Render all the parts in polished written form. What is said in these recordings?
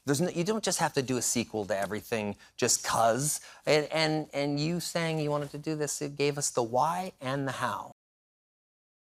You don't just have to do a sequel to everything just 'cause. And you saying you wanted to do this, it gave us the why and the how.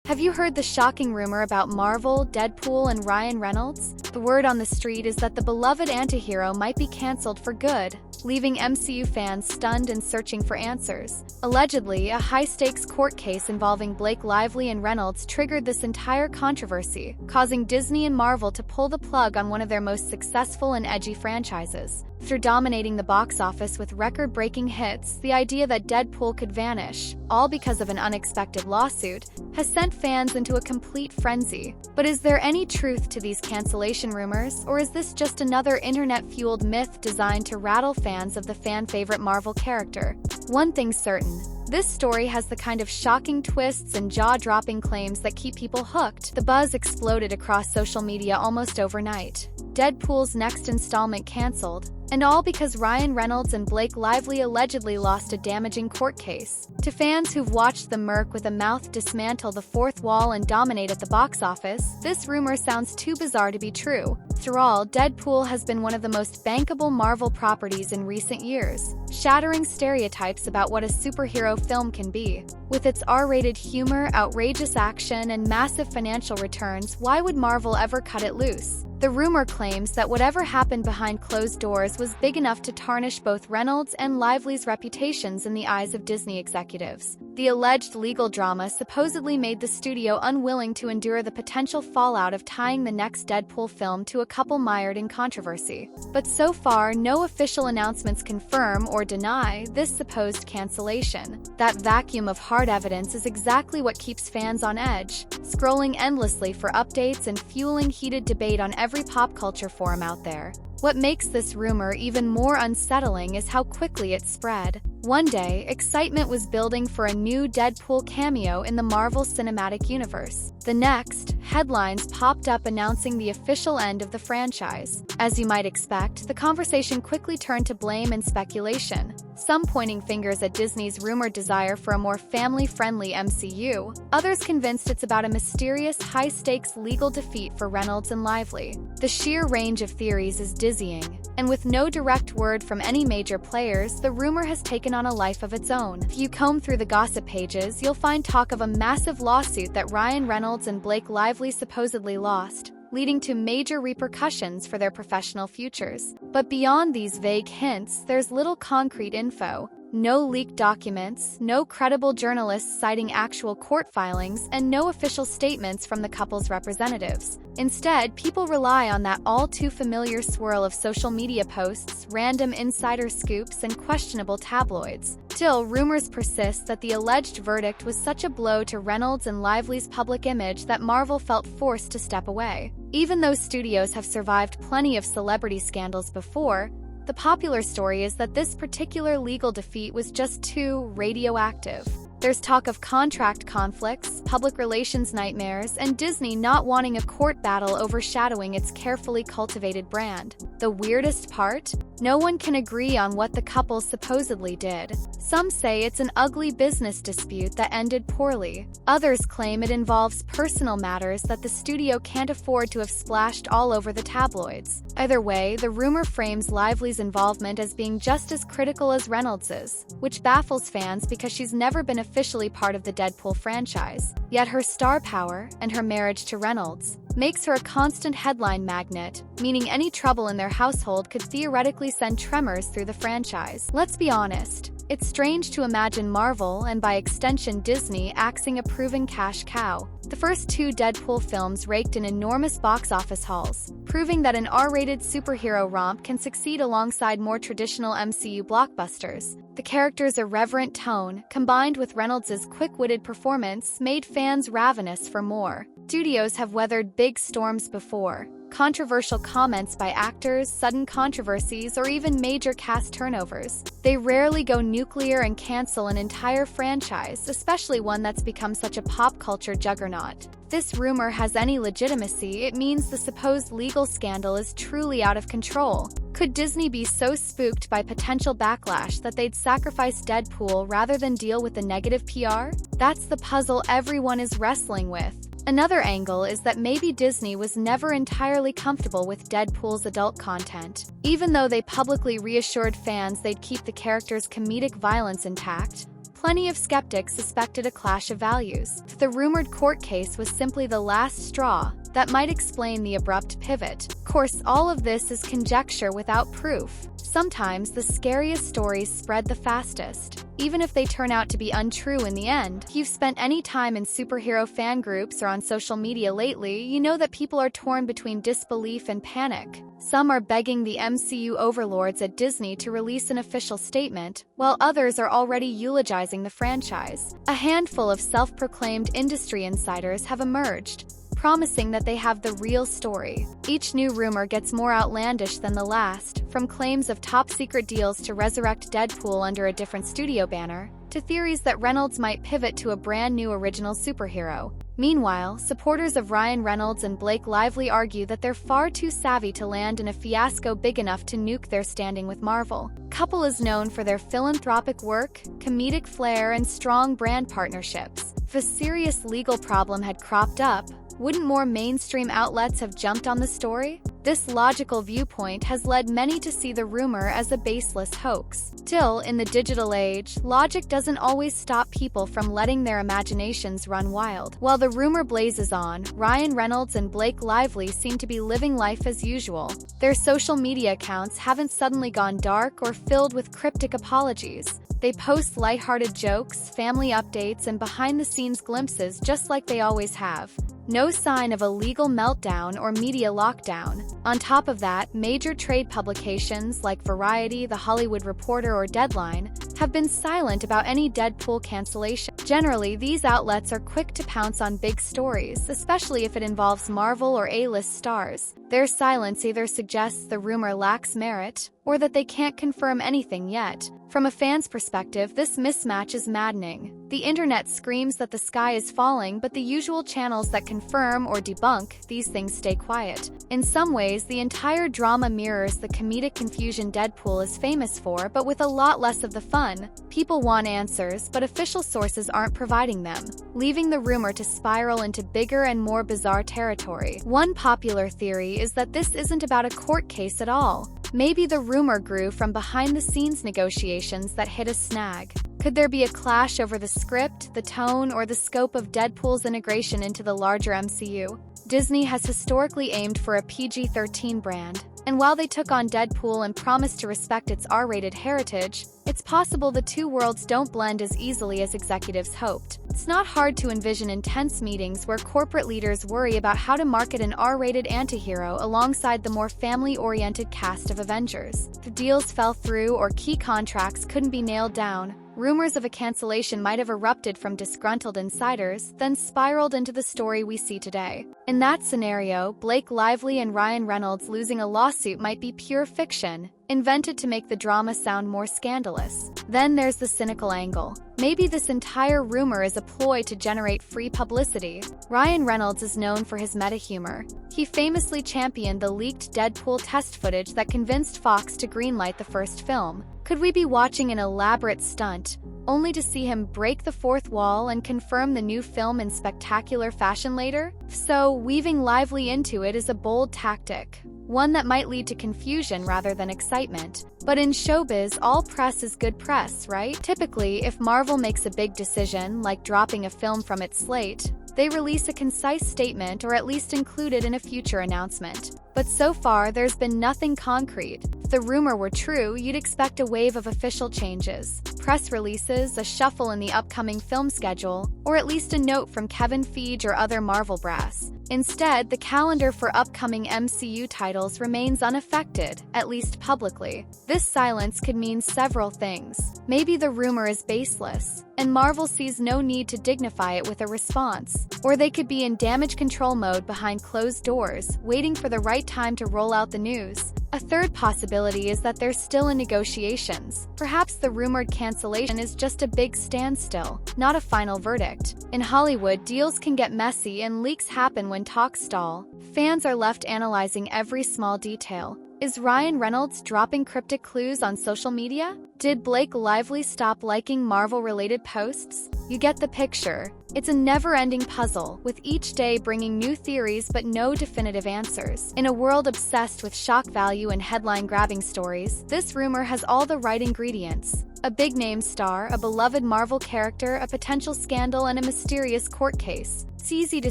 Have you heard the shocking rumor about Marvel, Deadpool, and Ryan Reynolds? The word on the street is that the beloved antihero might be cancelled for good, leaving MCU fans stunned and searching for answers. Allegedly, a high-stakes court case involving Blake Lively and Reynolds triggered this entire controversy, causing Disney and Marvel to pull the plug on one of their most successful and edgy franchises. After dominating the box office with record-breaking hits, the idea that Deadpool could vanish, all because of an unexpected lawsuit, has sent fans into a complete frenzy. But is there any truth to these cancellation rumors, or is this just another internet-fueled myth designed to rattle fans of the fan-favorite Marvel character? One thing's certain. This story has the kind of shocking twists and jaw-dropping claims that keep people hooked. The buzz exploded across social media almost overnight. Deadpool's next installment cancelled, and all because Ryan Reynolds and Blake Lively allegedly lost a damaging court case. To fans who've watched the Merc with a mouth dismantle the fourth wall and dominate at the box office, this rumor sounds too bizarre to be true. After all, Deadpool has been one of the most bankable Marvel properties in recent years, shattering stereotypes about what a superhero film can be. With its R-rated humor, outrageous action, and massive financial returns, why would Marvel ever cut it loose? The rumor claims that whatever happened behind closed doors was big enough to tarnish both Reynolds and Lively's reputations in the eyes of Disney executives. The alleged legal drama supposedly made the studio unwilling to endure the potential fallout of tying the next Deadpool film to a couple mired in controversy. But so far, no official announcements confirm or deny this supposed cancellation. That vacuum of hard evidence is exactly what keeps fans on edge, scrolling endlessly for updates and fueling heated debate on every pop culture forum out there. What makes this rumor even more unsettling is how quickly it spread. One day, excitement was building for a new Deadpool cameo in the Marvel Cinematic Universe. The next, headlines popped up announcing the official end of the franchise. As you might expect, the conversation quickly turned to blame and speculation, some pointing fingers at Disney's rumored desire for a more family-friendly MCU, others convinced it's about a mysterious, high-stakes legal defeat for Reynolds and Lively. The sheer range of theories is dizzying, and with no direct word from any major players, the rumor has taken on a life of its own. If you comb through the gossip pages, you'll find talk of a massive lawsuit that Ryan Reynolds and Blake Lively supposedly lost, leading to major repercussions for their professional futures. But beyond these vague hints, there's little concrete info. No leaked documents, no credible journalists citing actual court filings, and no official statements from the couple's representatives. Instead, people rely on that all-too-familiar swirl of social media posts, random insider scoops, and questionable tabloids. Still, rumors persist that the alleged verdict was such a blow to Reynolds and Lively's public image that Marvel felt forced to step away. Even though studios have survived plenty of celebrity scandals before, the popular story is that this particular legal defeat was just too radioactive. There's talk of contract conflicts, public relations nightmares, and Disney not wanting a court battle overshadowing its carefully cultivated brand. The weirdest part? No one can agree on what the couple supposedly did. Some say it's an ugly business dispute that ended poorly. Others claim it involves personal matters that the studio can't afford to have splashed all over the tabloids. Either way, the rumor frames Lively's involvement as being just as critical as Reynolds's, which baffles fans because she's never been officially part of the Deadpool franchise. Yet her star power, and her marriage to Reynolds, makes her a constant headline magnet, meaning any trouble in their household could theoretically send tremors through the franchise. Let's be honest, it's strange to imagine Marvel, and by extension Disney, axing a proven cash cow. The first two Deadpool films raked in enormous box office hauls, proving that an R-rated superhero romp can succeed alongside more traditional MCU blockbusters. The character's irreverent tone, combined with Reynolds' quick-witted performance, made fans ravenous for more. Studios have weathered big storms before. Controversial comments by actors, sudden controversies, or even major cast turnovers. They rarely go nuclear and cancel an entire franchise, especially one that's become such a pop culture juggernaut. If this rumor has any legitimacy, it means the supposed legal scandal is truly out of control. Could Disney be so spooked by potential backlash that they'd sacrifice Deadpool rather than deal with the negative PR? That's the puzzle everyone is wrestling with. Another angle is that maybe Disney was never entirely comfortable with Deadpool's adult content. Even though they publicly reassured fans they'd keep the character's comedic violence intact, plenty of skeptics suspected a clash of values. The rumored court case was simply the last straw that might explain the abrupt pivot. Of course, all of this is conjecture without proof. Sometimes the scariest stories spread the fastest, even if they turn out to be untrue in the end. If you've spent any time in superhero fan groups or on social media lately, you know that people are torn between disbelief and panic. Some are begging the MCU overlords at Disney to release an official statement, while others are already eulogizing the franchise. A handful of self-proclaimed industry insiders have emerged, promising that they have the real story. Each new rumor gets more outlandish than the last, from claims of top-secret deals to resurrect Deadpool under a different studio banner, to theories that Reynolds might pivot to a brand new original superhero. Meanwhile, supporters of Ryan Reynolds and Blake Lively argue that they're far too savvy to land in a fiasco big enough to nuke their standing with Marvel. Couple is known for their philanthropic work, comedic flair, and strong brand partnerships. If a serious legal problem had cropped up, wouldn't more mainstream outlets have jumped on the story? This logical viewpoint has led many to see the rumor as a baseless hoax. Still, in the digital age, logic doesn't always stop people from letting their imaginations run wild. While the rumor blazes on, Ryan Reynolds and Blake Lively seem to be living life as usual. Their social media accounts haven't suddenly gone dark or filled with cryptic apologies. They post lighthearted jokes, family updates, and behind-the-scenes glimpses just like they always have. No sign of a legal meltdown or media lockdown. On top of that, major trade publications like Variety, The Hollywood Reporter, or Deadline have been silent about any Deadpool cancellation. Generally, these outlets are quick to pounce on big stories, especially if it involves Marvel or A-list stars. Their silence either suggests the rumor lacks merit, or that they can't confirm anything yet. From a fan's perspective, this mismatch is maddening. The internet screams that the sky is falling, but the usual channels that confirm or debunk these things stay quiet. In some ways, the entire drama mirrors the comedic confusion Deadpool is famous for, but with a lot less of the fun. People want answers, but official sources aren't providing them, leaving the rumor to spiral into bigger and more bizarre territory. One popular theory is that this isn't about a court case at all. Maybe the rumor grew from behind-the-scenes negotiations that hit a snag. Could there be a clash over the script, the tone, or the scope of Deadpool's integration into the larger MCU? Disney has historically aimed for a PG-13 brand, and while they took on Deadpool and promised to respect its R-rated heritage, it's possible the two worlds don't blend as easily as executives hoped. It's not hard to envision intense meetings where corporate leaders worry about how to market an R-rated antihero alongside the more family-oriented cast of Avengers. If deals fell through or key contracts couldn't be nailed down, rumors of a cancellation might have erupted from disgruntled insiders, then spiraled into the story we see today. In that scenario, Blake Lively and Ryan Reynolds losing a lawsuit might be pure fiction, invented to make the drama sound more scandalous. Then there's the cynical angle. Maybe this entire rumor is a ploy to generate free publicity. Ryan Reynolds is known for his meta-humor. He famously championed the leaked Deadpool test footage that convinced Fox to greenlight the first film. Could we be watching an elaborate stunt, only to see him break the fourth wall and confirm the new film in spectacular fashion later? If so, weaving Lively into it is a bold tactic, one that might lead to confusion rather than excitement. But in showbiz, all press is good press, right? Typically, if Marvel makes a big decision, like dropping a film from its slate, they release a concise statement or at least include it in a future announcement. But so far, there's been nothing concrete. If the rumor were true, you'd expect a wave of official changes, press releases, a shuffle in the upcoming film schedule, or at least a note from Kevin Feige or other Marvel brass. Instead, the calendar for upcoming MCU titles remains unaffected, at least publicly. This silence could mean several things. Maybe the rumor is baseless, and Marvel sees no need to dignify it with a response. Or they could be in damage control mode behind closed doors, waiting for the right time to roll out the news. A third possibility is that they're still in negotiations. Perhaps the rumored cancellation is just a big standstill, not a final verdict. In Hollywood, deals can get messy and leaks happen when talks stall. Fans are left analyzing every small detail. Is Ryan Reynolds dropping cryptic clues on social media? Did Blake Lively stop liking Marvel-related posts? You get the picture. It's a never-ending puzzle, with each day bringing new theories but no definitive answers. In a world obsessed with shock value and headline-grabbing stories, this rumor has all the right ingredients. A big-name star, a beloved Marvel character, a potential scandal, and a mysterious court case. It's easy to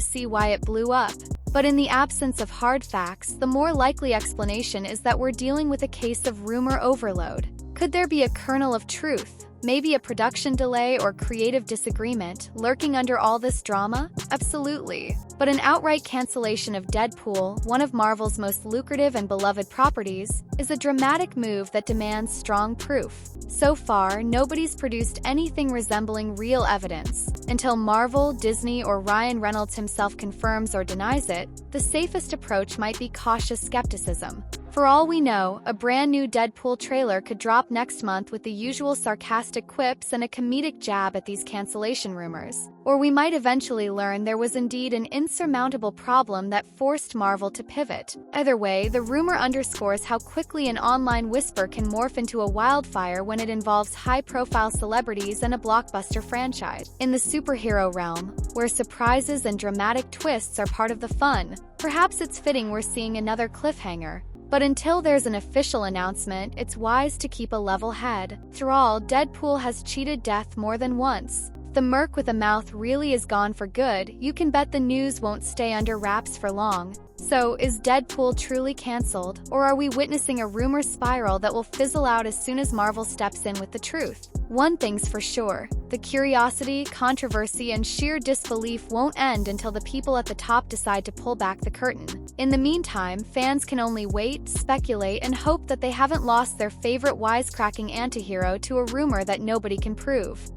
see why it blew up. But in the absence of hard facts, the more likely explanation is that we're dealing with a case of rumor overload. Could there be a kernel of truth? Maybe a production delay or creative disagreement lurking under all this drama? Absolutely. But an outright cancellation of Deadpool, one of Marvel's most lucrative and beloved properties, is a dramatic move that demands strong proof. So far, nobody's produced anything resembling real evidence. Until Marvel, Disney, or Ryan Reynolds himself confirms or denies it, the safest approach might be cautious skepticism. For all we know, a brand new Deadpool trailer could drop next month with the usual sarcastic quips and a comedic jab at these cancellation rumors. Or we might eventually learn there was indeed an insurmountable problem that forced Marvel to pivot. Either way, the rumor underscores how quickly an online whisper can morph into a wildfire when it involves high-profile celebrities and a blockbuster franchise. In the superhero realm, where surprises and dramatic twists are part of the fun, perhaps it's fitting we're seeing another cliffhanger. But until there's an official announcement, it's wise to keep a level head. After all, Deadpool has cheated death more than once. If the merc with a mouth really is gone for good, you can bet the news won't stay under wraps for long. So, is Deadpool truly cancelled, or are we witnessing a rumor spiral that will fizzle out as soon as Marvel steps in with the truth? One thing's for sure, the curiosity, controversy, and sheer disbelief won't end until the people at the top decide to pull back the curtain. In the meantime, fans can only wait, speculate, and hope that they haven't lost their favorite wisecracking antihero to a rumor that nobody can prove.